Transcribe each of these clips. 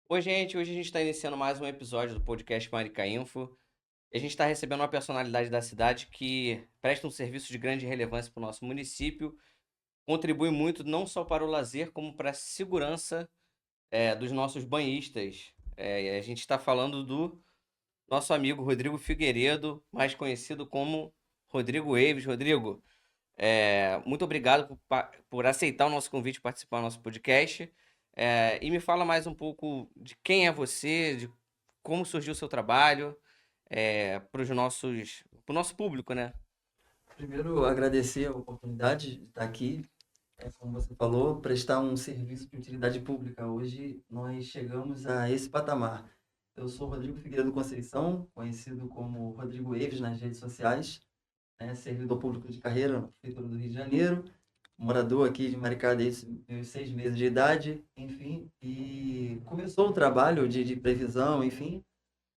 Oi, gente. Hoje a gente está iniciando mais um episódio do podcast Maricá Info. E a gente está recebendo uma personalidade da cidade que presta um serviço de grande relevância para o nosso município, contribui muito não só para o lazer, como para a segurança dos nossos banhistas. E a gente está falando do nosso amigo Rodrigo Figueiredo, mais conhecido como Rodrigo Eves. Rodrigo, muito obrigado por aceitar o nosso convite e participar do nosso podcast. E me fala mais um pouco de quem é você, de como surgiu o seu trabalho, para o nosso público, né? Primeiro, agradecer a oportunidade de estar aqui. Como você falou, prestar um serviço de utilidade pública. Hoje nós chegamos a esse patamar. Eu sou Rodrigo Figueiredo Conceição, conhecido como Rodrigo Eves nas redes sociais, né? Servidor público de carreira na Prefeitura do Rio de Janeiro, morador aqui de Maricá desde meus 6 meses de idade, enfim. E começou o trabalho de previsão, enfim,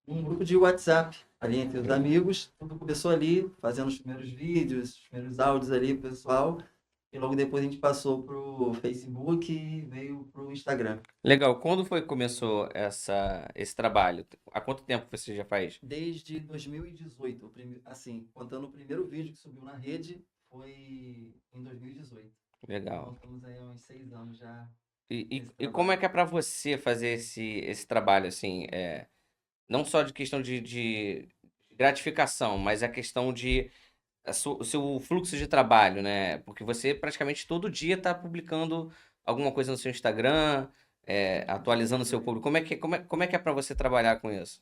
um grupo de WhatsApp ali entre os amigos. Tudo começou ali, fazendo os primeiros vídeos, os primeiros áudios ali pro pessoal. E logo depois a gente passou pro Facebook e veio pro Instagram. Legal. Quando foi que começou esse trabalho? Há quanto tempo você já faz? Desde 2018, assim, contando o primeiro vídeo que subiu na rede, foi em 2018. Então Legal. estamos aí há uns 6 anos já E, nesse e, e como é trabalho. que é para você fazer esse trabalho, assim, não só de questão de gratificação, mas a questão de o seu fluxo de trabalho, né? Porque você praticamente todo dia está publicando alguma coisa no seu Instagram, atualizando o Isso seu aí. público. Como é que é para você trabalhar com isso?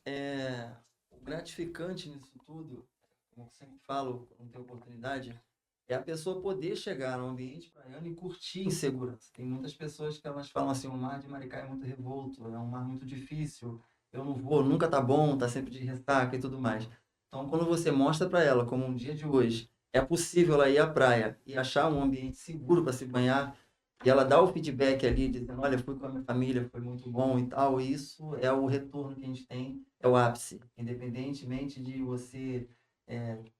O gratificante nisso tudo, como eu sempre falo, quando tem oportunidade, é a pessoa poder chegar no ambiente praiano e curtir em segurança. Tem muitas pessoas que elas falam assim, o mar de Maricá é muito revolto, é um mar muito difícil, eu não vou, nunca tá bom, tá sempre de ressaca e tudo mais. Então, quando você mostra para ela, como um dia de hoje, é possível ela ir à praia e achar um ambiente seguro para se banhar, e ela dá o feedback ali, dizendo, olha, fui com a minha família, foi muito bom e tal, e isso é o retorno que a gente tem, é o ápice. Independentemente de você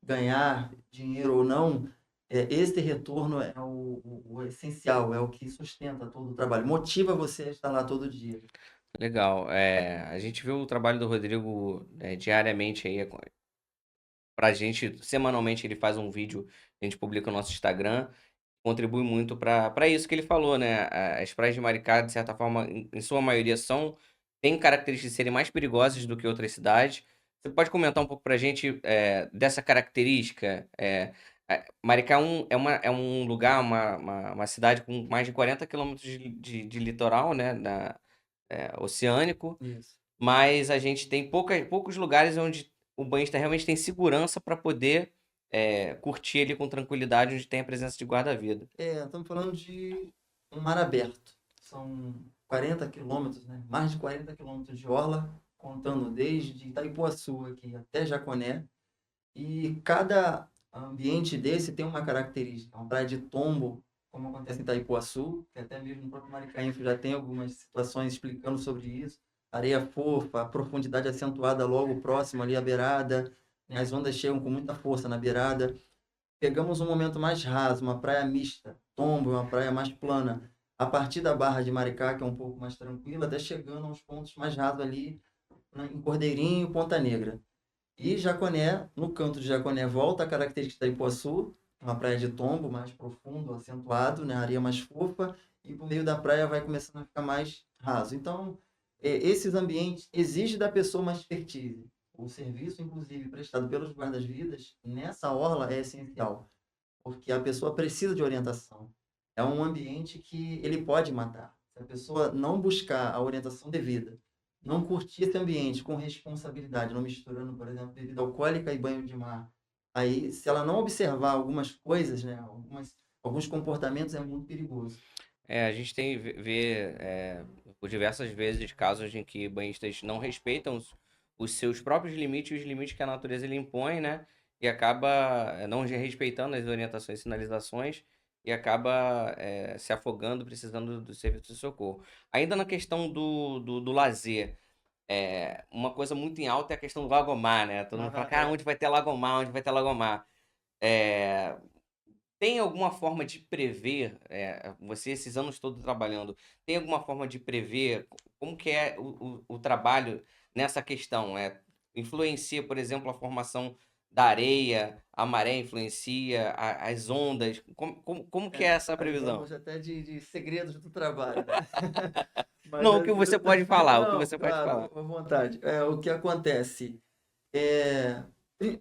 ganhar dinheiro ou não, esse retorno é o essencial, é o que sustenta todo o trabalho, motiva você a estar lá todo dia. Legal. A gente vê o trabalho do Rodrigo, diariamente aí, pra gente, semanalmente ele faz um vídeo, a gente publica no nosso Instagram, contribui muito para isso que ele falou, né? As praias de Maricá, de certa forma, em sua maioria, têm características de serem mais perigosas do que outras cidades. Você pode comentar um pouco para a gente dessa característica? Maricá é um lugar, uma cidade com mais de 40 quilômetros de litoral, né? Oceânico, Isso. mas a gente tem poucos lugares onde o banhista realmente tem segurança para poder curtir ali com tranquilidade, onde tem a presença de guarda-vida. Estamos falando de um mar aberto. São 40 quilômetros, né? Mais de 40 quilômetros de orla, contando desde Itaipuaçu aqui até Jaconé. E cada ambiente desse tem uma característica. Uma praia de tombo, como acontece em Itaipuaçu, que até mesmo no próprio Maricaense já tem algumas situações explicando sobre isso. Areia fofa, profundidade acentuada logo próximo ali à beirada, né? As ondas chegam com muita força na beirada. Pegamos um momento mais raso, uma praia mista, tombo, uma praia mais plana. A partir da Barra de Maricá, que é um pouco mais tranquila, até chegando aos pontos mais rasos ali, em Cordeirinho e Ponta Negra. E Jaconé, no canto de Jaconé, volta a característica da Ipuaçu, uma praia de tombo mais profundo, acentuado, né? Areia mais fofa, e por meio da praia vai começando a ficar mais raso. Então, esses ambientes exigem da pessoa uma expertise. O serviço, inclusive, prestado pelos guardas-vidas, nessa orla é essencial, porque a pessoa precisa de orientação. É um ambiente que ele pode matar. Se a pessoa não buscar a orientação devida, não curtir esse ambiente com responsabilidade, não misturando, por exemplo, bebida alcoólica e banho de mar, aí, se ela não observar algumas coisas, né, alguns comportamentos, é muito perigoso. A gente vê por diversas vezes casos em que banhistas não respeitam os seus próprios limites e os limites que a natureza lhe impõe, né? E acaba não respeitando as orientações e sinalizações e acaba se afogando, precisando do serviço de socorro. Ainda na questão do lazer, uma coisa muito em alta é a questão do Lagomar, né? Todo mundo fala, cara, onde vai ter Lagomar? Onde vai ter Lagomar? É, Tem alguma forma de prever, você esses anos todos trabalhando, tem alguma forma de prever como que é o trabalho nessa questão? Influencia, por exemplo, a formação da areia, a maré influencia, as ondas? Como que é essa Aí previsão? vamos até de segredos do trabalho, né? Mas Não, o que assim, você pode falar, o que não, você pode claro, falar. à vontade. O que acontece é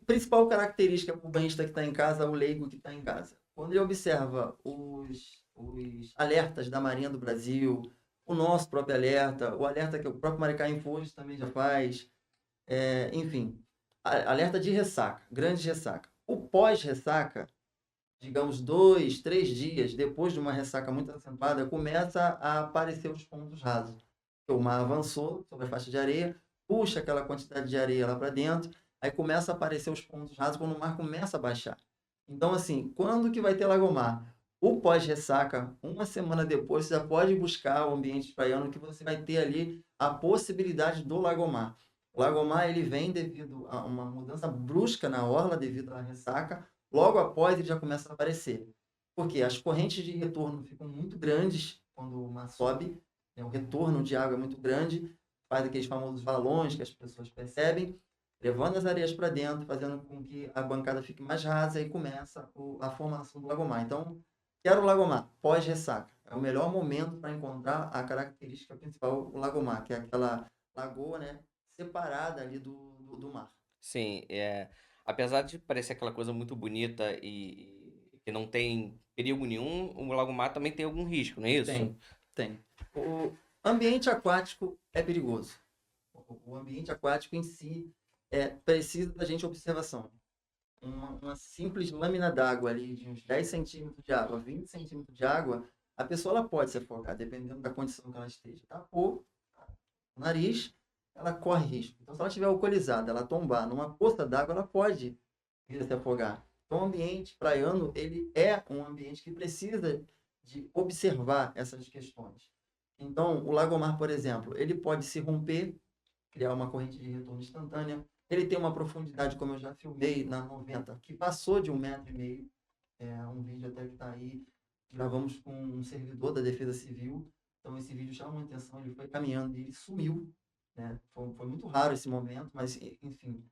principal característica para o banhista que está em casa, o leigo que está em casa. Quando ele observa os alertas da Marinha do Brasil, o nosso próprio alerta, o alerta que o próprio Maricá Infos também já faz, enfim, alerta de ressaca, grande ressaca. O pós-ressaca, digamos, 2, 3 dias depois de uma ressaca muito acentuada, começa a aparecer os pontos rasos. O mar avançou sobre a faixa de areia, puxa aquela quantidade de areia lá para dentro, aí começa a aparecer os pontos rasos quando o mar começa a baixar. Então, assim, quando que vai ter lagomar? O pós-ressaca, uma semana depois, você já pode buscar o ambiente praiano que você vai ter ali a possibilidade do lagomar. O lagomar, ele vem devido a uma mudança brusca na orla, devido à ressaca. Logo após, ele já começa a aparecer. Porque as correntes de retorno ficam muito grandes quando o mar sobe, né? O retorno de água é muito grande, faz aqueles famosos valões que as pessoas percebem, levando as areias para dentro, fazendo com que a bancada fique mais rasa e começa a formação do lagomar. Então, quero o lagomar, pós-ressaca. É o melhor momento para encontrar a característica principal, o lagomar, que é aquela lagoa, né, separada ali do mar. Sim, apesar de parecer aquela coisa muito bonita e que não tem perigo nenhum, o Lago Mar também tem algum risco, não é isso? Tem, tem. O ambiente aquático é perigoso. O ambiente aquático em si precisa da gente observação. Uma simples lâmina d'água ali, de uns 10 centímetros de água, 20 centímetros de água, a pessoa ela pode se afogar, dependendo da condição que ela esteja. Tapou o nariz, ela corre risco. Então, se ela estiver alcoolizada, ela tombar numa poça d'água, ela pode vir a se afogar. Então, o ambiente praiano, ele é um ambiente que precisa de observar essas questões. Então, o lagomar, por exemplo, ele pode se romper, criar uma corrente de retorno instantânea. Ele tem uma profundidade, como eu já filmei na 90, que passou de 1,5 m. Um vídeo até que está aí. Gravamos com um servidor da Defesa Civil. Então, esse vídeo chamou a atenção. Ele foi caminhando e ele sumiu. Né? Foi muito raro esse momento, mas, enfim,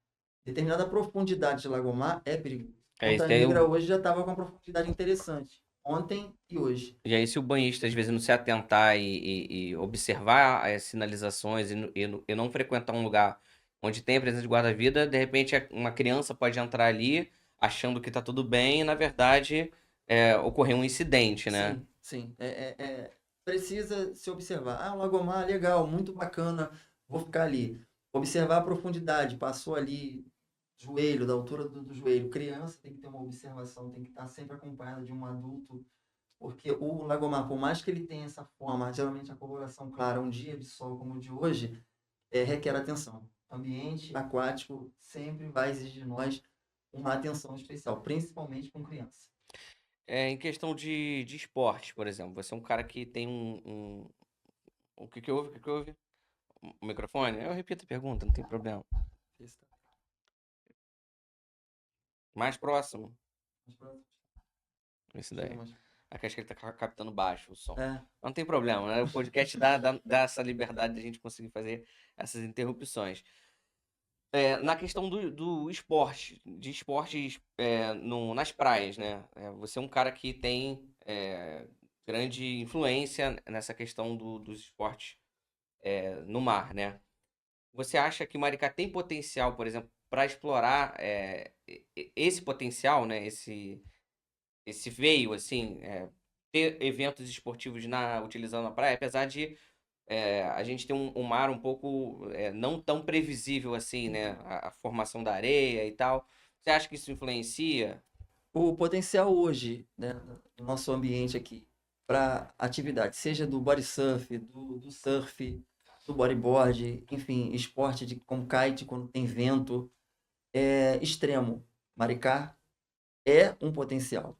determinada profundidade de lagomar é perigoso. Isso Ponta daí, Negra hoje já estava com uma profundidade interessante. Ontem e hoje. e aí se o banhista às vezes não se atentar e observar as sinalizações e não frequentar um lugar onde tem a presença de guarda-vida, de repente uma criança pode entrar ali achando que tá tudo bem e na verdade ocorrer um incidente, né? Sim, sim. Precisa se observar. Ah, o Lagomar, legal, muito bacana, vou ficar ali. Observar a profundidade, passou ali, joelho, da altura do joelho. Criança tem que ter uma observação, tem que estar sempre acompanhada de um adulto, porque o Lagomar, por mais que ele tenha essa forma, geralmente a coloração clara, um dia de sol como o de hoje, requer atenção. Ambiente aquático sempre vai exigir de nós uma atenção especial, principalmente com criança. Em questão de esporte, por exemplo, você é um cara que tem o que que houve? O que que houve? O microfone? Eu repito a pergunta, não tem problema. Mais próximo. Esse daí. Aqui acho que ele tá captando baixo o som. É, Não tem problema, né? O podcast dá essa liberdade de a gente conseguir fazer essas interrupções. Na questão do esporte, de esportes nas praias, né? Você é um cara que tem grande influência nessa questão dos esportes no mar, né? Você acha que Maricá tem potencial, por exemplo, para explorar esse potencial, né? Esse veio, assim, ter eventos esportivos utilizando a praia, apesar de a gente ter um mar um pouco não tão previsível assim, né? A formação da areia e tal. Você acha que isso influencia? o potencial hoje, né, no nosso ambiente aqui, para atividade, seja do body surf, do surf, do bodyboard, enfim, esporte como kite, quando tem vento, é extremo. Maricá é um potencial.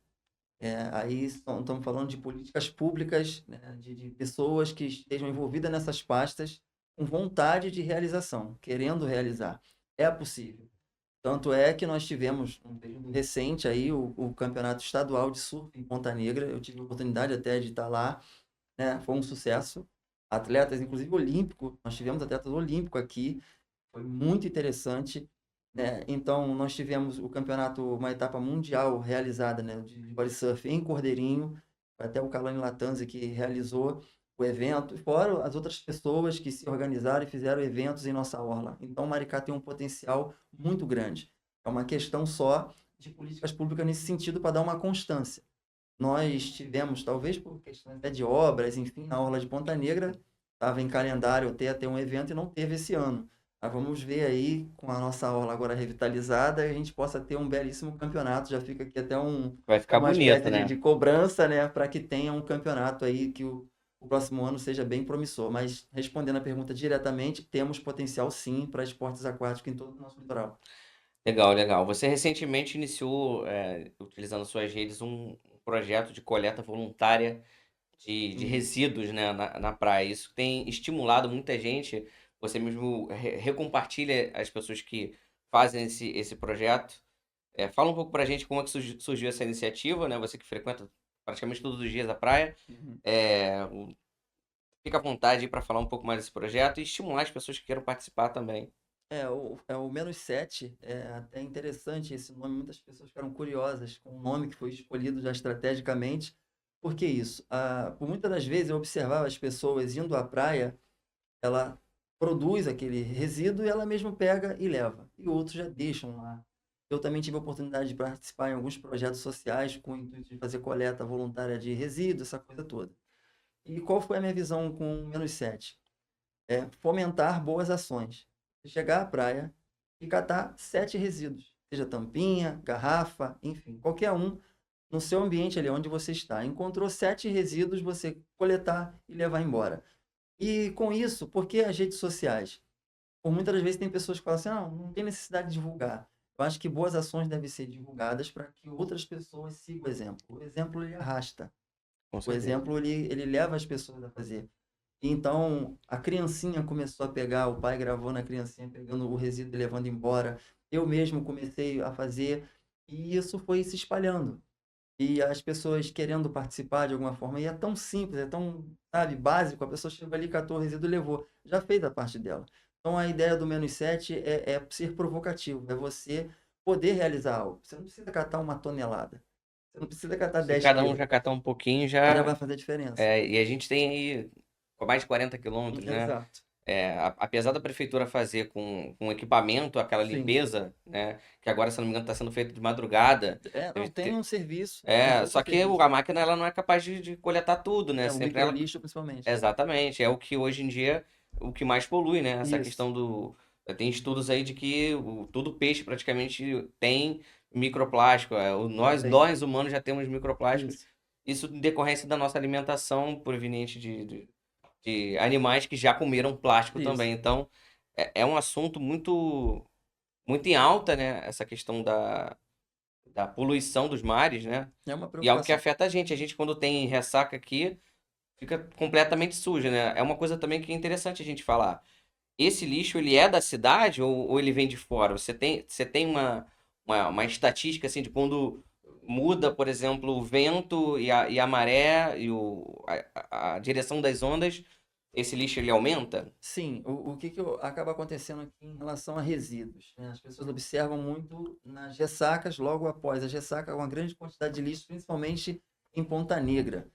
Aí estamos falando de políticas públicas, né, de pessoas que estejam envolvidas nessas pastas com vontade de realização, querendo realizar. É possível. Tanto é que nós tivemos, um período recente, aí, o campeonato estadual de surf em Ponta Negra. Eu tive a oportunidade até de estar lá, né? Foi um sucesso. atletas, inclusive olímpico, nós tivemos atletas olímpicos aqui, foi muito interessante, né? Então, nós tivemos o campeonato, uma etapa mundial realizada, né, de body surf em Cordeirinho, até o Kalani Latanzi que realizou o evento, fora as outras pessoas que se organizaram e fizeram eventos em nossa orla. Então, Maricá tem um potencial muito grande. É uma questão só de políticas públicas nesse sentido para dar uma constância. Nós tivemos, talvez por questões até de obras, enfim, na Orla de Ponta Negra, estava em calendário ter um evento e não teve esse ano. Mas vamos ver aí, com a nossa Orla agora revitalizada, a gente possa ter um belíssimo campeonato. Já fica aqui até Vai ficar uma bonito, espécie de, né? de cobrança, né, para que tenha um campeonato aí, que o próximo ano seja bem promissor. Mas respondendo a pergunta diretamente, temos potencial sim para esportes aquáticos em todo o nosso litoral. Legal, legal. Você recentemente iniciou, utilizando suas redes, um projeto de coleta voluntária de Sim. resíduos, né, na praia. Isso tem estimulado muita gente. Você mesmo recompartilha as pessoas que fazem esse projeto. Fala um pouco pra gente como é que surgiu essa iniciativa, né? Você que frequenta praticamente todos os dias a praia. Uhum. É, Fica à vontade para falar um pouco mais desse projeto e estimular as pessoas que queiram participar também. É o menos 7, é até interessante esse nome, muitas pessoas ficaram curiosas com o nome que foi escolhido já estrategicamente. Por que isso? Por muitas das vezes eu observava as pessoas indo à praia, ela produz aquele resíduo e ela mesma pega e leva, e outros já deixam lá. Eu também tive a oportunidade de participar em alguns projetos sociais com o intuito de fazer coleta voluntária de resíduos, essa coisa toda. E qual foi a minha visão com o menos 7? Fomentar boas ações. Chegar à praia e catar 7 resíduos, seja tampinha, garrafa, enfim, qualquer um no seu ambiente ali onde você está. Encontrou 7 resíduos, você coletar e levar embora. E com isso, por que as redes sociais? Por muitas das vezes tem pessoas que falam assim, não tem necessidade de divulgar. Eu acho que boas ações devem ser divulgadas para que outras pessoas sigam o exemplo. O exemplo ele arrasta. Com O certeza. exemplo ele leva as pessoas a fazer. Então, a criancinha começou a pegar, o pai gravou na criancinha pegando o resíduo e levando embora. Eu mesmo comecei a fazer e isso foi se espalhando. E as pessoas querendo participar de alguma forma, e é tão simples, é tão, sabe, básico, a pessoa chegou ali, catou o resíduo e levou. Já fez a parte dela. Então, a ideia do menos 7 é ser provocativo, é você poder realizar algo. Você não precisa catar uma tonelada. Você não precisa catar Se 10 cada um quilos. já catar um pouquinho, Já já. vai fazer diferença. E a gente tem aí mais de 40 quilômetros, né? Exato. Apesar da prefeitura fazer com equipamento aquela Sim. limpeza, né? Que agora, se não me engano, está sendo feito de madrugada. Não, Deve tem ter- um serviço, tem todo um Só que serviço. a máquina ela não é capaz de coletar tudo, né? O Sempre ela. microlixo, principalmente. Exatamente. É o que hoje em dia o que mais polui, né? Essa Isso, questão do. Tem estudos aí de que todo peixe praticamente tem microplástico. já tem. Nós humanos já temos microplásticos. Isso, Isso em decorrência da nossa alimentação proveniente de animais que já comeram plástico isso. também. Então, é um assunto muito em alta, né? Essa questão da poluição dos mares, né? É uma E é algo que preocupação. afeta a gente. A gente, quando tem ressaca aqui, fica completamente suja, né? É uma coisa também que é interessante a gente falar. Esse lixo, ele é da cidade ou ele vem de fora? Você tem uma estatística, assim, de quando muda, por exemplo, o vento e a maré e a direção das ondas, esse lixo, ele aumenta? Sim, o que acaba acontecendo aqui em relação a resíduos, né? As pessoas observam muito nas ressacas, logo após as ressacas, uma grande quantidade de lixo, principalmente em Ponta Negra.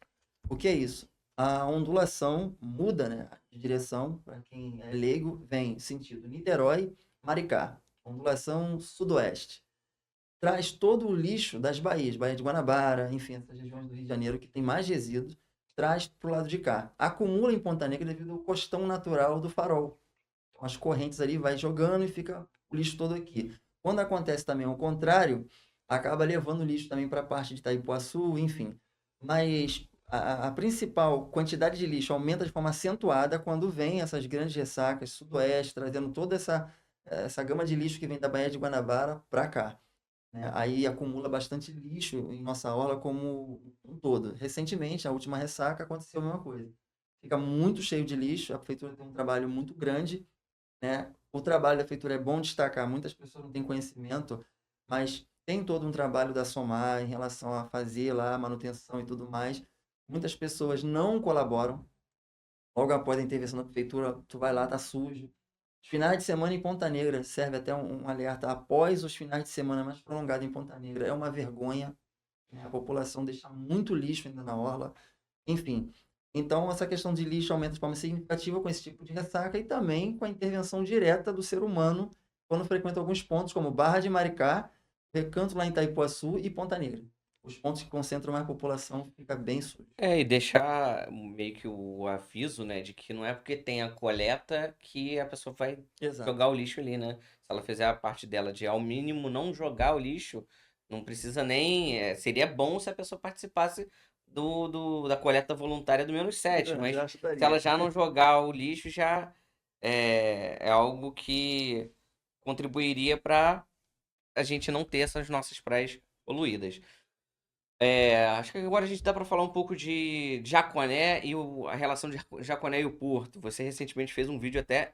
O que é isso? A ondulação muda, né, de direção, para quem é leigo, vem sentido Niterói, Maricá, ondulação sudoeste. Traz todo o lixo das baías, Baía de Guanabara, enfim, essas regiões do Rio de Janeiro que tem mais resíduos, traz para o lado de cá. Acumula em Ponta Negra devido ao costão natural do farol. Então, as correntes ali vai jogando e fica o lixo todo aqui. Quando acontece também o contrário, acaba levando o lixo também para a parte de Itaipuaçu, enfim. Mas a principal quantidade de lixo aumenta de forma acentuada quando vem essas grandes ressacas sudoeste, trazendo toda essa gama de lixo que vem da Baía de Guanabara para cá, né? Aí acumula bastante lixo em nossa orla como um todo. Recentemente, a última ressaca, aconteceu a mesma coisa. Fica muito cheio de lixo, a prefeitura tem um trabalho muito grande, né? O trabalho da prefeitura é bom destacar, muitas pessoas não têm conhecimento, mas tem todo um trabalho da SOMAR em relação a fazer lá a manutenção e tudo mais. Muitas pessoas não colaboram, logo após a intervenção da prefeitura, tu vai lá, tá sujo. Os finais de semana em Ponta Negra, serve até um alerta, após os finais de semana mais prolongados em Ponta Negra, é uma vergonha, né? A população deixa muito lixo ainda na orla, enfim. Então, essa questão de lixo aumenta de forma significativa com esse tipo de ressaca e também com a intervenção direta do ser humano quando frequenta alguns pontos, como Barra de Maricá, Recanto lá em Itaipuaçu e Ponta Negra. Os pontos que concentram mais população fica bem sujo. E deixar meio que o aviso, né, de que não é porque tem a coleta que a pessoa vai Exato. jogar o lixo ali, né? Se ela fizer a parte dela de, ao mínimo, não jogar o lixo, não precisa nem. Seria bom se a pessoa participasse da coleta voluntária do -7, mas Já se ela ajudaria. já não jogar o lixo, já é algo que contribuiria para a gente não ter essas nossas praias poluídas. Acho que agora a gente dá para falar um pouco de Jaconé e a relação de Jaconé e o Porto. Você recentemente fez um vídeo até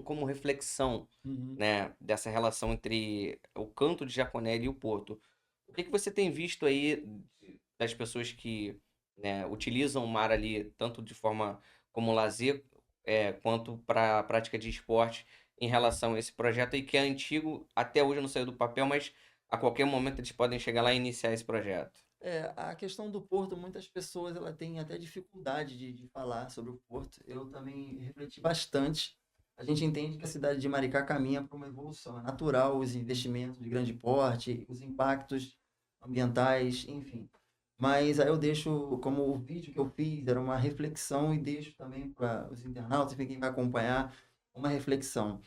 como reflexão, Uhum. né, dessa relação entre o canto de Jaconé e o Porto. O que que você tem visto aí das pessoas que, né, utilizam o mar ali, tanto de forma como lazer, quanto para a prática de esporte, em relação a esse projeto aí que é antigo, até hoje não saiu do papel, mas a qualquer momento eles podem chegar lá e iniciar esse projeto? A questão do Porto, muitas pessoas ela têm até dificuldade de falar sobre o Porto. Eu também refleti bastante. A gente entende que a cidade de Maricá caminha para uma evolução. É natural os investimentos de grande porte, os impactos ambientais, enfim. Mas aí eu deixo, como o vídeo que eu fiz era uma reflexão e deixo também para os internautas, enfim, quem vai acompanhar, uma reflexão.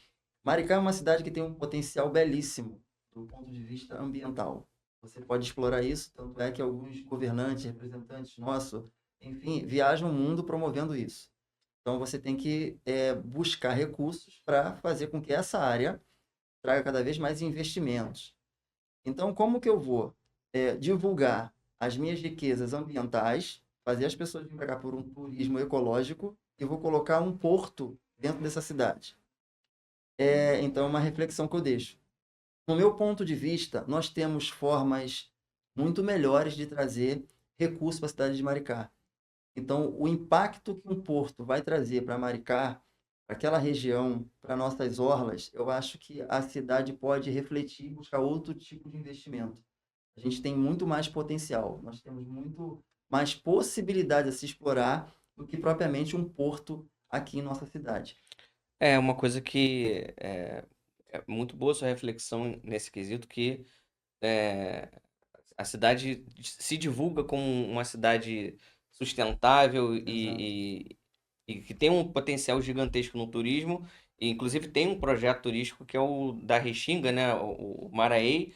Maricá é uma cidade que tem um potencial belíssimo do ponto de vista ambiental. Você pode explorar isso, tanto é que alguns governantes, representantes nossos, enfim, viajam o mundo promovendo isso. Então você tem que buscar recursos para fazer com que essa área traga cada vez mais investimentos. Então, como que eu vou divulgar as minhas riquezas ambientais, fazer as pessoas virem para cá por um turismo ecológico e vou colocar um porto dentro dessa cidade? Então, é uma reflexão que eu deixo. No meu ponto de vista, nós temos formas muito melhores de trazer recursos para a cidade de Maricá. Então, o impacto que um porto vai trazer para Maricá, para aquela região, para nossas orlas, eu acho que a cidade pode refletir e buscar outro tipo de investimento. A gente tem muito mais potencial, nós temos muito mais possibilidades a se explorar do que propriamente um porto aqui em nossa cidade. É uma coisa que é muito boa sua reflexão nesse quesito, que é, a cidade se divulga como uma cidade sustentável Exato. e que tem um potencial gigantesco no turismo. E, inclusive tem um projeto turístico que é o da Restinga, né? O Maraí.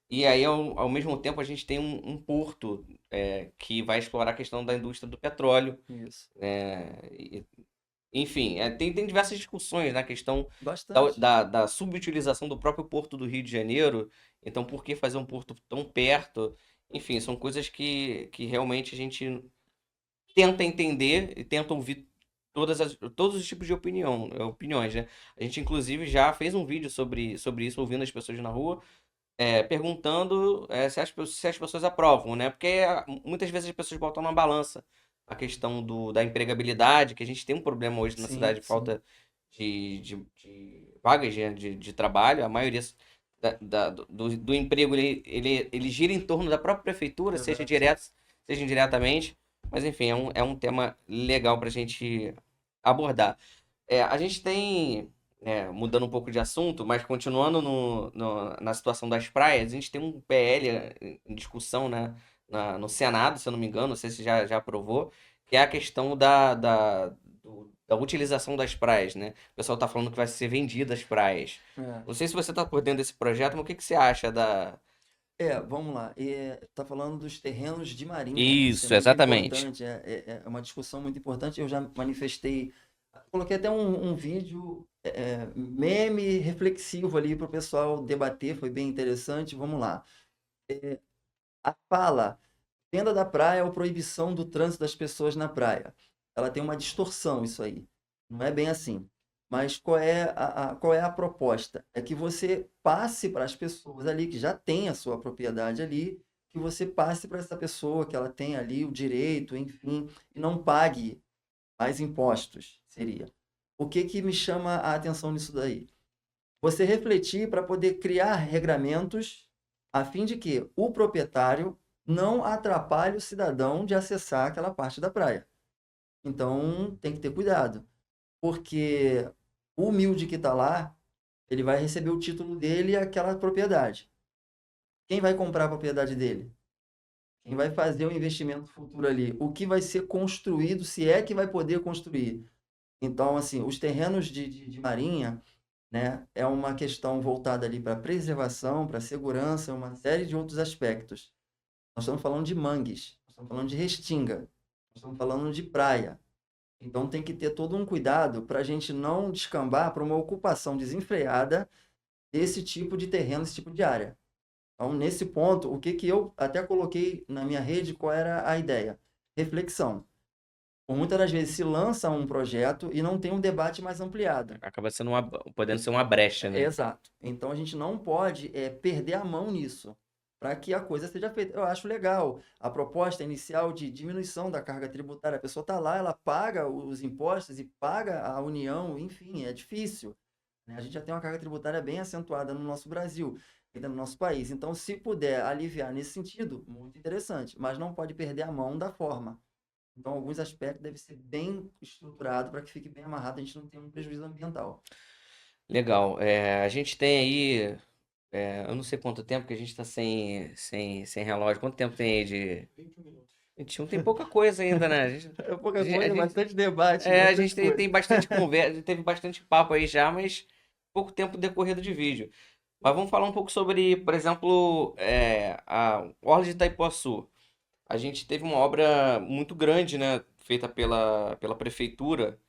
E aí, ao mesmo tempo, a gente tem um porto que vai explorar a questão da indústria do petróleo. Isso. Enfim, tem diversas discussões na questão Bastante. da subutilização do próprio Porto do Rio de Janeiro. Então, por que fazer um porto tão perto? Enfim, são coisas que realmente a gente tenta entender e tenta ouvir todos os tipos de opiniões, né? A gente, inclusive, já fez um vídeo sobre isso, ouvindo as pessoas na rua, perguntando se as pessoas aprovam, né? Porque muitas vezes as pessoas botam na balança a questão da empregabilidade, que a gente tem um problema hoje na Sim, cidade, sim. falta de vagas de trabalho. A maioria do emprego ele gira em torno da própria prefeitura, seja Exato. direto, seja indiretamente. Mas enfim, é um tema legal para a gente abordar. A gente tem, mudando um pouco de assunto, mas continuando na situação das praias, a gente tem um PL em discussão, né, no Senado, se eu não me engano, não sei se já aprovou, que é a questão da utilização das praias, né? O pessoal tá falando que vai ser vendida as praias. É. Não sei se você tá por dentro desse projeto, mas o que que você acha da... Vamos lá. Tá falando dos terrenos de marinha. Isso é Isso, muito exatamente. importante. É uma discussão muito importante. Eu já manifestei, coloquei até um vídeo meme reflexivo ali para o pessoal debater. Foi bem interessante. Vamos lá. A fala venda da praia ou proibição do trânsito das pessoas na praia. Ela tem uma distorção, isso aí. Não é bem assim. Mas qual é a proposta? É que você passe para as pessoas ali que já têm a sua propriedade ali, que você passe para essa pessoa que ela tem ali o direito, enfim, e não pague. mais impostos, seria. O que que me chama a atenção nisso daí? Você refletir para poder criar regramentos a fim de que o proprietário não atrapalhe o cidadão de acessar aquela parte da praia. Então, tem que ter cuidado, porque o humilde que está lá, ele vai receber o título dele e aquela propriedade. Quem vai comprar a propriedade dele? Quem vai fazer o investimento futuro ali? O que vai ser construído, se é que vai poder construir? Então, assim, os terrenos de marinha, né, é uma questão voltada ali para preservação, para segurança, uma série de outros aspectos. Nós estamos falando de mangues, nós estamos falando de restinga, nós estamos falando de praia. Então tem que ter todo um cuidado para a gente não descambar para uma ocupação desenfreada desse tipo de terreno, desse tipo de área. Então, nesse ponto, o que que eu até coloquei na minha rede, qual era a ideia? Reflexão. Por muitas das vezes se lança um projeto e não tem um debate mais ampliado. Acaba sendo podendo ser uma brecha, né? Exato. Então a gente não pode perder a mão nisso, para que a coisa seja feita. Eu acho legal a proposta inicial de diminuição da carga tributária. A pessoa está lá, ela paga os impostos e paga a União, enfim, é difícil, né? A gente já tem uma carga tributária bem acentuada no nosso Brasil, ainda no nosso país. Então, se puder aliviar nesse sentido, muito interessante, mas não pode perder a mão da forma. Então, alguns aspectos devem ser bem estruturados para que fique bem amarrado, a gente não tenha um prejuízo ambiental. Legal. A gente tem aí, eu não sei quanto tempo que a gente está sem relógio. Quanto tempo tem aí de... 21 minutos. 21 tem pouca coisa ainda, né? É pouca A gente- coisa, a gente- bastante debate, a bastante gente tem coisa. bastante conversa, teve bastante papo aí já, mas pouco tempo decorrido de vídeo. Mas vamos falar um pouco sobre, por exemplo, a Orla de Itaipuaçu. A gente teve uma obra muito grande, né? Feita pela prefeitura,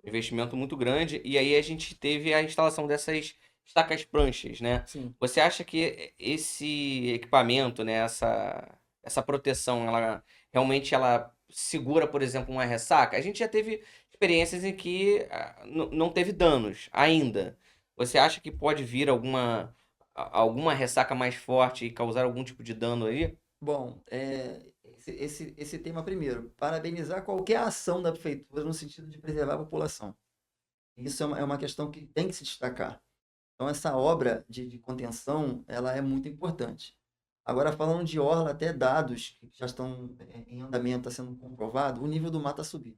investimento muito grande, e aí a gente teve a instalação dessas estacas pranchas, né? Sim. Você acha que esse equipamento, né, essa proteção, ela realmente ela segura, por exemplo, uma ressaca? A gente já teve experiências em que não teve danos ainda. Você acha que pode vir alguma ressaca mais forte e causar algum tipo de dano aí? Bom, esse tema primeiro, parabenizar qualquer ação da prefeitura no sentido de preservar a população. Isso é uma questão que tem que se destacar. Então, essa obra de contenção, ela é muito importante. Agora, falando de orla, até dados que já estão em andamento, está sendo comprovado, o nível do mar está subindo.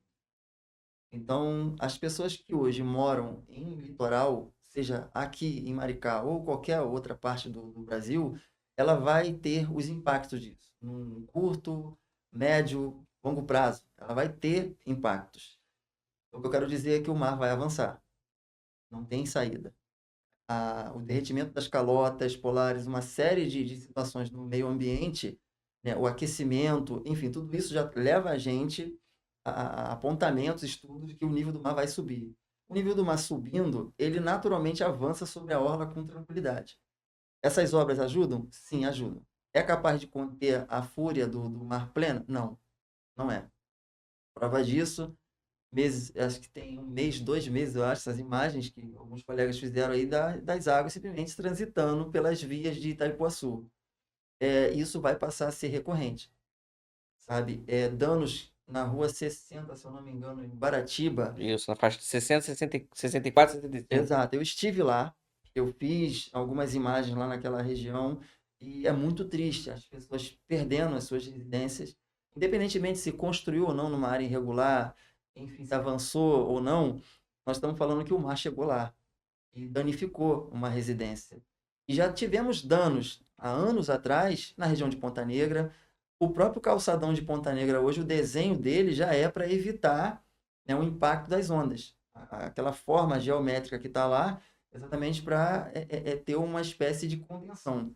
Então, as pessoas que hoje moram em litoral, seja aqui em Maricá ou qualquer outra parte do Brasil, ela vai ter os impactos disso. Num curto, médio, longo prazo, ela vai ter impactos. O que eu quero dizer é que o mar vai avançar, não tem saída. O derretimento das calotas polares, uma série de situações no meio ambiente, né, o aquecimento, enfim, tudo isso já leva a gente a apontamentos, estudos de que o nível do mar vai subir. O nível do mar subindo, ele naturalmente avança sobre a orla com tranquilidade. Essas obras ajudam? Sim, ajudam. É capaz de conter a fúria do mar pleno? Não, não é. Prova disso, meses, acho que tem 1 mês, 2 meses, eu acho, essas imagens que alguns colegas fizeram aí das águas simplesmente transitando pelas vias de Itaipuaçu. Isso vai passar a ser recorrente, sabe? Danos na rua 60, se eu não me engano, em Baratiba. Isso, na faixa de 60, 60, 64, 65. Exato, eu estive lá, eu fiz algumas imagens lá naquela região e é muito triste as pessoas perdendo as suas residências, independentemente se construiu ou não numa área irregular, enfim, se avançou ou não, nós estamos falando que o mar chegou lá e danificou uma residência. E já tivemos danos há anos atrás na região de Ponta Negra. O próprio calçadão de Ponta Negra hoje, o desenho dele já é para evitar, né, o impacto das ondas. Aquela forma geométrica que está lá, exatamente para ter uma espécie de contenção.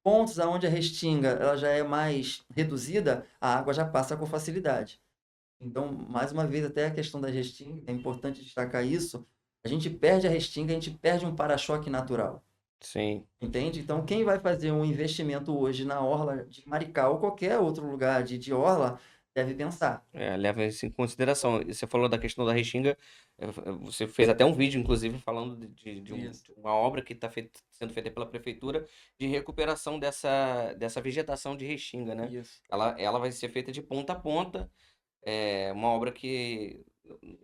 Pontos onde a restinga ela já é mais reduzida, a água já passa com facilidade. Então, mais uma vez, até a questão da restinga, é importante destacar isso. A gente perde a restinga, a gente perde um para-choque natural. Sim. Entende? Então, quem vai fazer um investimento hoje na orla de Maricá ou qualquer outro lugar de orla, deve pensar. Leva isso em consideração. E você falou da questão da restinga, você fez até um vídeo, inclusive, falando Isso. de uma obra que está sendo feita pela prefeitura de recuperação dessa vegetação de restinga, né? Isso. Ela vai ser feita de ponta a ponta, É uma obra que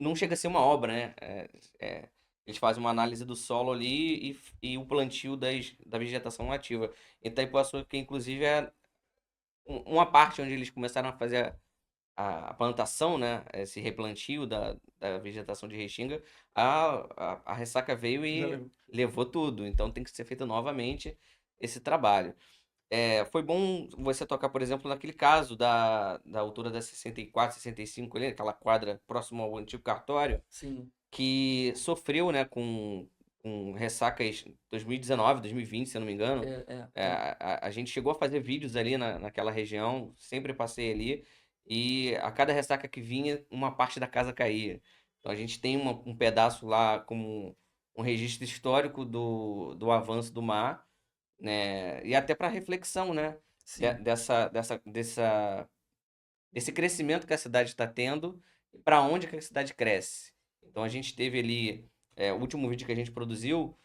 não chega a ser uma obra, né? Eles fazem uma análise do solo ali e o plantio da vegetação nativa. Itaipuaçu, que inclusive é uma parte onde eles começaram a fazer a plantação, né? Esse replantio da vegetação de Restinga, a ressaca veio Já e levou. levou tudo. Então tem que ser feito novamente esse trabalho. Foi bom você tocar, por exemplo, naquele caso da altura da 64, 65, ali, aquela quadra próximo ao antigo cartório, Sim. que sofreu, né, com ressacas 2019, 2020, se eu não me engano. É, é, É, é. a gente chegou a fazer vídeos ali naquela região, sempre passei ali, e a cada ressaca que vinha, uma parte da casa caía. Então a gente tem um pedaço lá como um registro histórico do avanço do mar, né? E até para reflexão, né? Sim. Desse crescimento que a cidade está tendo e para onde que a cidade cresce. Então a gente teve ali, o último vídeo que a gente produziu,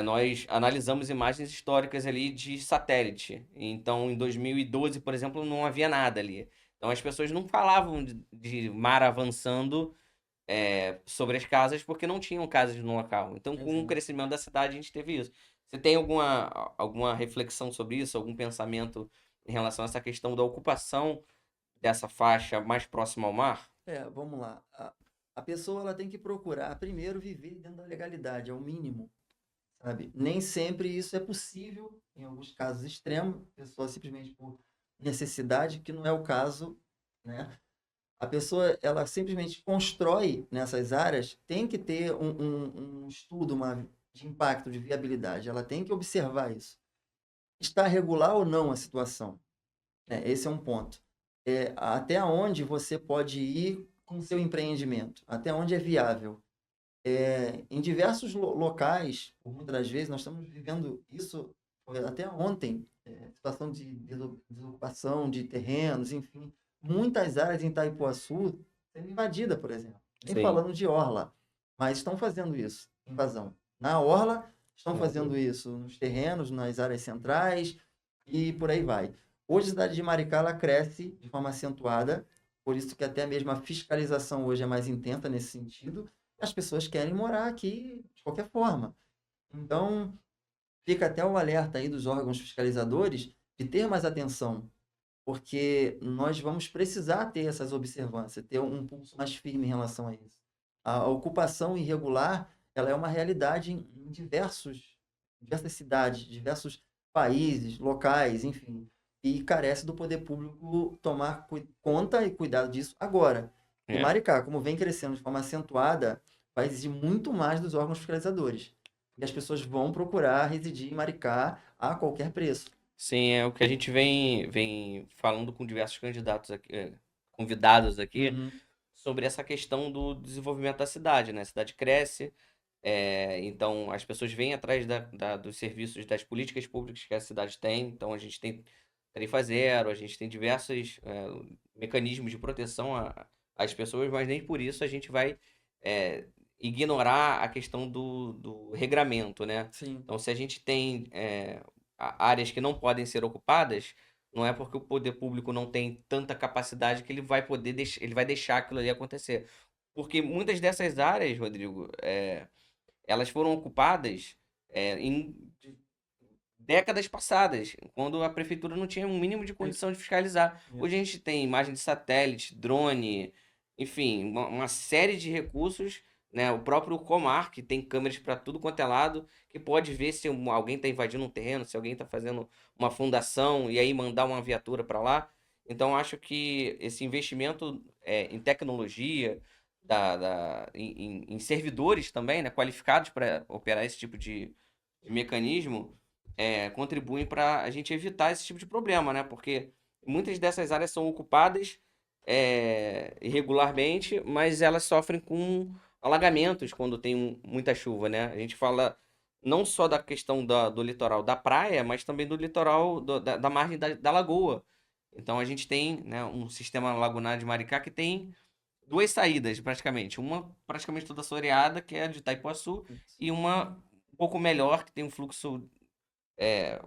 nós analisamos imagens históricas ali de satélite. Então em 2012, por exemplo, não havia nada ali. Então as pessoas não falavam de mar avançando sobre as casas porque não tinham casas no local. Então, com o Exato. crescimento da cidade, a gente teve isso. Você tem alguma reflexão sobre isso, algum pensamento em relação a essa questão da ocupação dessa faixa mais próxima ao mar? Vamos lá. A pessoa ela tem que procurar primeiro viver dentro da legalidade, é o mínimo, sabe? Nem sempre isso é possível, em alguns casos extremos, a pessoa simplesmente por necessidade, que não é o caso, né? A pessoa, ela simplesmente constrói nessas áreas, tem que ter um estudo de impacto, de viabilidade, ela tem que observar isso. Está regular ou não a situação? Esse é um ponto. Até onde você pode ir com o seu empreendimento? Até onde é viável? Em diversos locais, por muitas das vezes, nós estamos vivendo isso até ontem, situação de desocupação de terrenos, enfim. Muitas áreas em Itaipuaçu sendo invadidas, por exemplo. Nem Sim. falando de orla, mas estão fazendo isso, invasão. Na orla, estão fazendo isso nos terrenos, nas áreas centrais e por aí vai. Hoje, a cidade de Maricá ela cresce de forma acentuada, por isso que até mesmo a fiscalização hoje é mais intensa nesse sentido. As pessoas querem morar aqui de qualquer forma. Então, fica até o alerta aí dos órgãos fiscalizadores de ter mais atenção, porque nós vamos precisar ter essas observâncias, ter um pulso mais firme em relação a isso. A ocupação irregular, ela é uma realidade em diversas cidades, diversos países, locais, enfim, e carece do poder público tomar conta e cuidado disso agora. E É. Maricá, como vem crescendo de forma acentuada, vai exigir muito mais dos órgãos fiscalizadores. E as pessoas vão procurar residir em Maricá a qualquer preço. Sim, é o que a gente vem falando com diversos candidatos aqui, convidados aqui, Uhum. sobre essa questão do desenvolvimento da cidade, né? A cidade cresce, então as pessoas vêm atrás dos serviços, das políticas públicas que a cidade tem. Então a gente tem tarifa zero, a gente tem diversos mecanismos de proteção às pessoas, mas nem por isso a gente vai é, ignorar a questão do regramento, né? Sim, Então se a gente tem áreas que não podem ser ocupadas, não é porque o poder público não tem tanta capacidade que ele vai poder ele vai deixar aquilo ali acontecer. Porque muitas dessas áreas, Rodrigo, elas foram ocupadas em décadas passadas, quando a prefeitura não tinha um mínimo de é condição de fiscalizar. Hoje a isso. gente tem imagem de satélite, drone, enfim, uma série de recursos, né? O próprio Comar, que tem câmeras para tudo quanto é lado, que pode ver se alguém está invadindo um terreno, se alguém está fazendo uma fundação e aí mandar uma viatura para lá. Então, acho que esse investimento em tecnologia, em servidores também, né, qualificados para operar esse tipo de mecanismo, contribuem para a gente evitar esse tipo de problema, né? Porque muitas dessas áreas são ocupadas irregularmente, mas elas sofrem com alagamentos quando tem muita chuva, né? A gente fala não só da questão do litoral da praia, mas também do litoral da margem da lagoa. Então a gente tem, né, um sistema lagunar de Maricá que tem duas saídas, praticamente. Uma praticamente toda assoreada, que é a de Itaipuaçu, Isso. e uma um pouco melhor, que tem um fluxo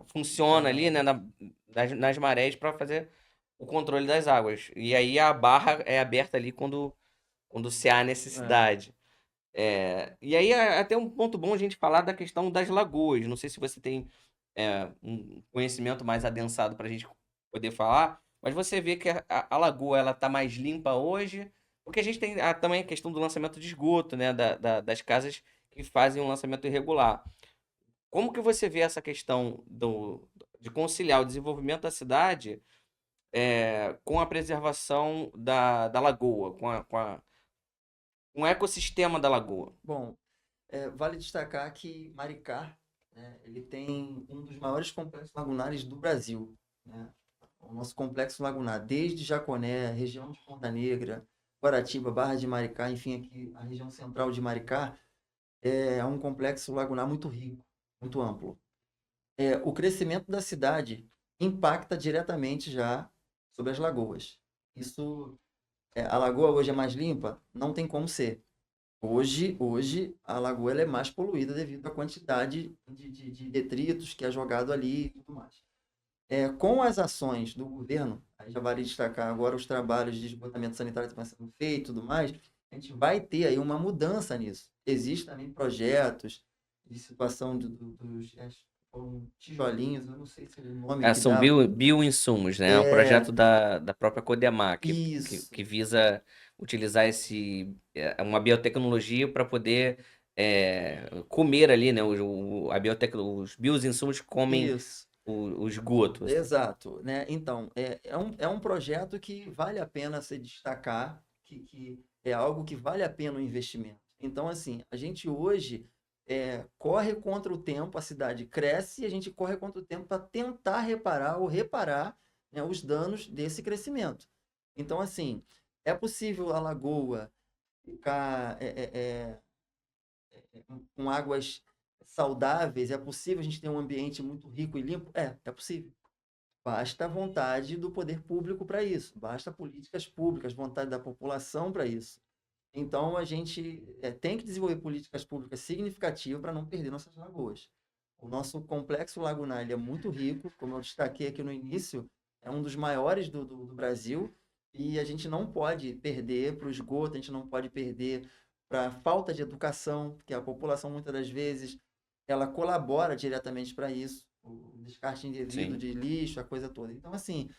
funciona ali, Legal. né, nas marés para fazer o controle das águas. E aí a barra é aberta ali quando se há necessidade. E aí é até um ponto bom a gente falar da questão das lagoas. Não sei se você tem um conhecimento mais adensado para a gente poder falar, mas você vê que a lagoa ela está mais limpa hoje, porque a gente tem também a questão do lançamento de esgoto, né, das casas que fazem um lançamento irregular. Como que você vê essa questão de conciliar o desenvolvimento da cidade com a preservação da lagoa, com o ecossistema da lagoa? Bom, vale destacar que Maricá, né, ele tem um dos maiores complexos lagunares do Brasil, né? O nosso complexo lagunar, desde Jaconé, região de Ponta Negra, Guaratiba, Barra de Maricá, enfim, aqui a região central de Maricá, é um complexo lagunar muito rico, muito amplo. O crescimento da cidade impacta diretamente já sobre as lagoas. Isso, a lagoa hoje é mais limpa? Não tem como ser. Hoje a lagoa ela é mais poluída devido à quantidade de detritos que é jogado ali e tudo mais. Com as ações do governo, aí já vale destacar agora os trabalhos de esgotamento sanitário que estão sendo feitos e tudo mais, a gente vai ter aí uma mudança nisso. Existem também projetos de situação dos foram tijolinhos, eu não sei se é o nome que São dá. bioinsumos, né? É um É, projeto da própria Codemar, isso, que visa utilizar uma biotecnologia para poder comer ali, né? Os bioinsumos que comem isso. o esgoto. Exato, né? Então, é um projeto que vale a pena se destacar, que é algo que vale a pena o investimento. Então, assim, a gente hoje corre contra o tempo, a cidade cresce e a gente corre contra o tempo para tentar reparar ou reparar, né, os danos desse crescimento. Então, assim, é possível a lagoa ficar com águas saudáveis? É possível a gente ter um ambiente muito rico e limpo? É possível. Basta a vontade do poder público para isso, basta políticas públicas, vontade da população para isso. Então, a gente tem que desenvolver políticas públicas significativas para não perder nossas lagoas. O nosso complexo lagunar ele é muito rico, como eu destaquei aqui no início, é um dos maiores do Brasil, e a gente não pode perder para o esgoto, a gente não pode perder para a falta de educação, porque a população, muitas das vezes, ela colabora diretamente para isso, o descarte indevido Sim. de lixo, a coisa toda. Então, assim,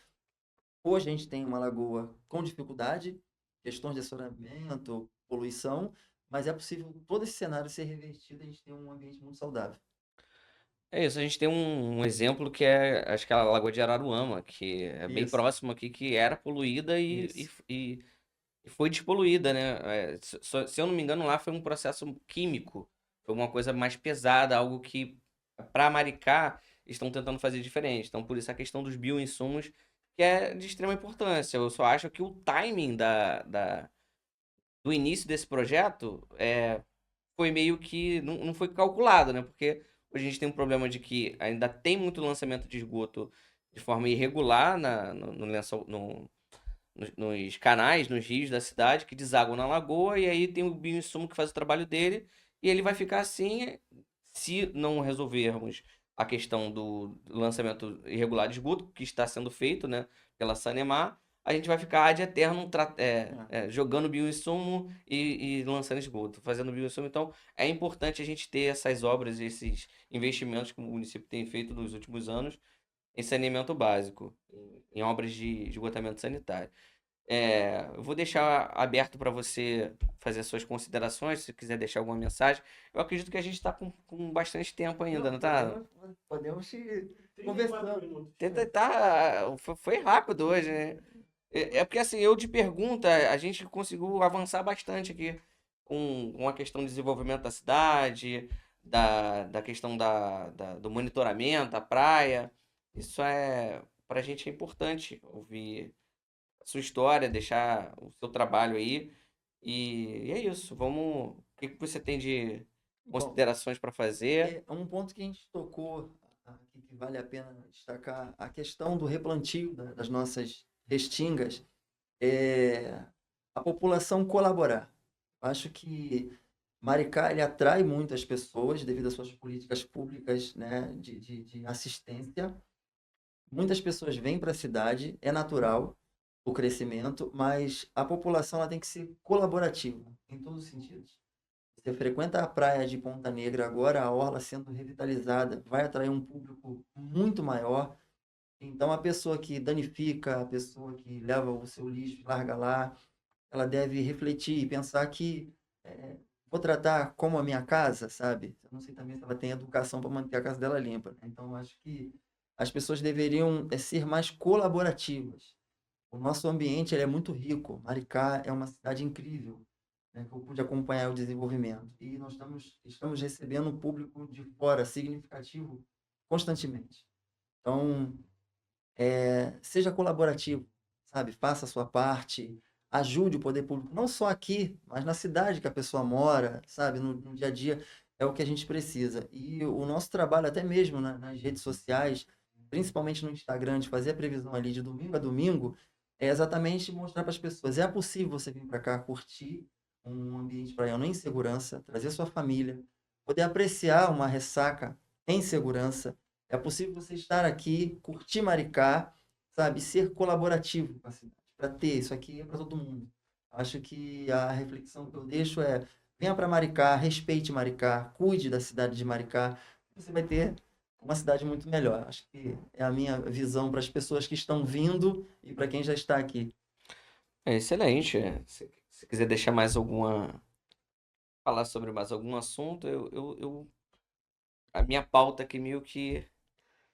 hoje a gente tem uma lagoa com dificuldade, questões de assoreamento, poluição, mas é possível todo esse cenário ser revertido e a gente ter um ambiente muito saudável. É isso, a gente tem um exemplo que acho que é a Lagoa de Araruama, que é bem Isso, próximo aqui, que era poluída isso. e foi despoluída, né? Se eu não me engano, lá foi um processo químico, foi uma coisa mais pesada, algo que para Maricá estão tentando fazer diferente. Então, por isso a questão dos bioinsumos, que é de extrema importância. Eu só acho que o timing do início desse projeto foi meio que não foi calculado, né? Porque hoje a gente tem um problema de que ainda tem muito lançamento de esgoto de forma irregular no lençol, nos canais, nos rios da cidade, que desaguam na lagoa, e aí tem o bioinsumo que faz o trabalho dele, e ele vai ficar assim se não resolvermos a questão do lançamento irregular de esgoto, que está sendo feito, né, pela Sanemar, a gente vai ficar ad eternum jogando bioinsumo e lançando esgoto, fazendo bioinsumo. Então, é importante a gente ter essas obras, esses investimentos que o município tem feito nos últimos anos em saneamento básico, em obras de esgotamento sanitário. Eu vou deixar aberto para você fazer suas considerações, se quiser deixar alguma mensagem. Eu acredito que a gente está com bastante tempo ainda, Não, não tá? podemos ir 34 conversando. minutos. Tenta tá, foi rápido hoje, né? É porque assim, eu de pergunta, a gente conseguiu avançar bastante aqui com a questão do desenvolvimento da cidade, da questão do monitoramento, da praia. Isso pra gente é importante ouvir a sua história, deixar o seu trabalho aí. E é isso. Vamos. O que você tem de Bom, considerações para fazer? um ponto que a gente tocou aqui que vale a pena destacar, a questão do replantio das nossas restingas, é a população colaborar. Acho que Maricá ele atrai muitas pessoas devido às suas políticas públicas, né, de assistência, muitas pessoas vêm para a cidade, é natural o crescimento, mas a população ela tem que ser colaborativa em todos os sentidos. Você frequenta a praia de Ponta Negra agora, a orla sendo revitalizada, vai atrair um público muito maior. Então, a pessoa que danifica, a pessoa que leva o seu lixo e larga lá, ela deve refletir e pensar que vou tratar como a minha casa, sabe? Eu não sei também se ela tem educação para manter a casa dela limpa, né? Então, eu acho que as pessoas deveriam ser mais colaborativas. O nosso ambiente ele é muito rico. Maricá é uma cidade incrível, né, que eu pude acompanhar o desenvolvimento. E nós estamos recebendo um público de fora significativo constantemente. Então, seja colaborativo, sabe? Faça a sua parte, ajude o poder público, não só aqui, mas na cidade que a pessoa mora, sabe? No dia a dia é o que a gente precisa. E o nosso trabalho, até mesmo nas redes sociais, principalmente no Instagram, de fazer a previsão ali de domingo a domingo, é exatamente mostrar para as pessoas: é possível você vir para cá curtir um ambiente praiano em segurança, trazer sua família, poder apreciar uma ressaca em segurança. É possível você estar aqui, curtir Maricá, sabe, ser colaborativo com a cidade, para ter isso aqui é para todo mundo. Acho que a reflexão que eu deixo é: venha para Maricá, respeite Maricá, cuide da cidade de Maricá, você vai ter uma cidade muito melhor. Acho que é a minha visão para as pessoas que estão vindo e para quem já está aqui. É excelente. Se quiser deixar mais alguma. Falar sobre mais algum assunto, a minha pauta aqui meio que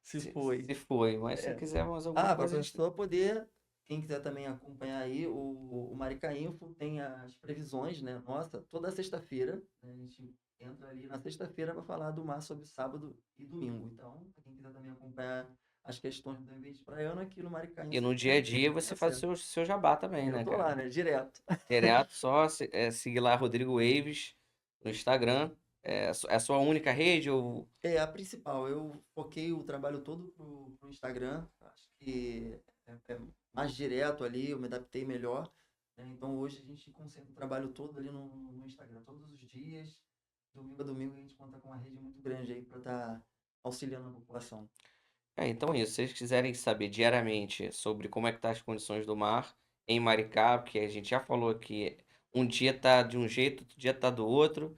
Se foi. se foi. Mas se quiser mais alguma Ah, para a coisa, a gente. pessoa poder, quem quiser também acompanhar aí, o Marica Info tem as previsões, né? Nossa, toda sexta-feira, né, a gente entra ali na sexta-feira para falar do mar sobre sábado e domingo. Então, pra quem quiser também acompanhar as questões do ambiente praiano, aqui no Marica E Info no dia a dia tem você faz o acesso. seu jabá E também, eu né, tô lá, cara? né? Direto. Direto, só seguir lá Rodrigo Waves no Instagram. É a sua única rede ou. É a principal. Eu foquei o trabalho todo pro Instagram. Acho que é mais direto ali, eu me adaptei melhor, né? Então hoje a gente concentra o trabalho todo ali no Instagram, todos os dias. Domingo a domingo a gente conta com uma rede muito grande aí para estar auxiliando a população. Então é isso. Se vocês quiserem saber diariamente sobre como é que tá as condições do mar em Maricá, porque a gente já falou que um dia tá de um jeito, outro dia tá do outro.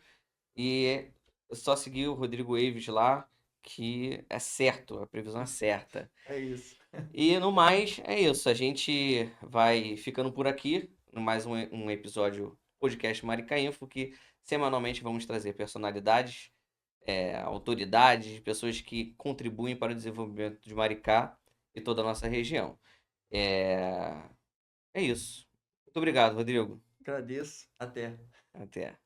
E é só seguir o Rodrigo Waves lá, que é certo, a previsão é certa. É isso. E no mais, é isso. A gente vai ficando por aqui, no mais um episódio podcast Marica Info, que semanalmente vamos trazer personalidades, autoridades, pessoas que contribuem para o desenvolvimento de Maricá e toda a nossa região. É, é isso. Muito obrigado, Rodrigo. Agradeço. Até. Até.